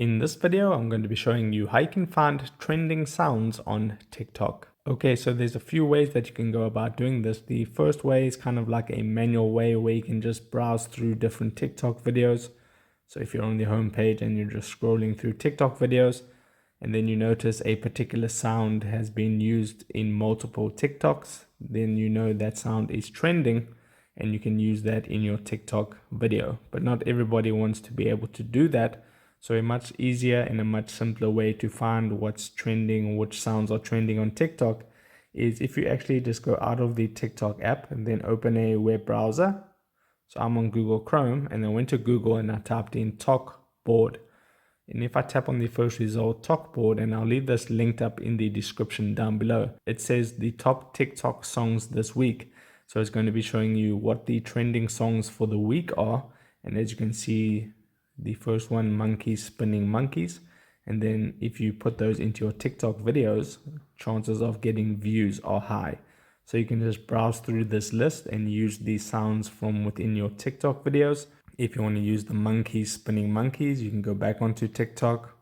In this video, I'm going to be showing you how you can find trending sounds on TikTok. Okay, so there's a few ways that you can go about doing this. The first way is kind of like a manual way where you can just browse through different TikTok videos. So if you're on the home page and you're just scrolling through TikTok videos, and then you notice a particular sound has been used in multiple TikToks, then you know that sound is trending and you can use that in your TikTok video. But not everybody wants to be able to do that. So a much easier and a much simpler way to find what's trending, which sounds are trending on TikTok, is if you actually just go out of the TikTok app and then open a web browser. So I'm on Google Chrome and I went to Google and I typed in Talkboard. And if I tap on the first result, Talkboard, and I'll leave this linked up in the description down below, it says the top TikTok songs this week. So it's going to be showing you what the trending songs for the week are. And as you can see, the first one, Monkeys Spinning Monkeys. And then if you put those into your TikTok videos, chances of getting views are high. So you can just browse through this list and use these sounds from within your TikTok videos. If you want to use the Monkeys Spinning Monkeys, you can go back onto TikTok.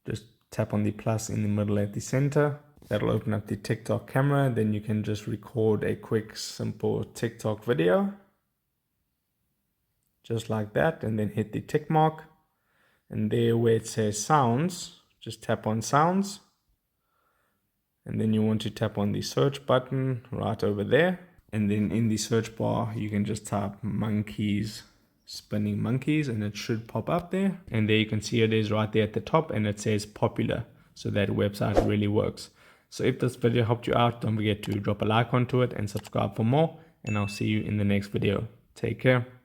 Just tap on the plus in the middle at the center. That'll open up the TikTok camera. Then you can just record a quick, simple TikTok video. Just like that, and then hit the tick mark. And there where it says sounds, just tap on sounds. And then you want to tap on the search button right over there. And then in the search bar, you can just type Monkeys Spinning Monkeys and it should pop up there. And there you can see it is right there at the top and it says popular. So that website really works. So if this video helped you out, don't forget to drop a like onto it and subscribe for more. And I'll see you in the next video. Take care.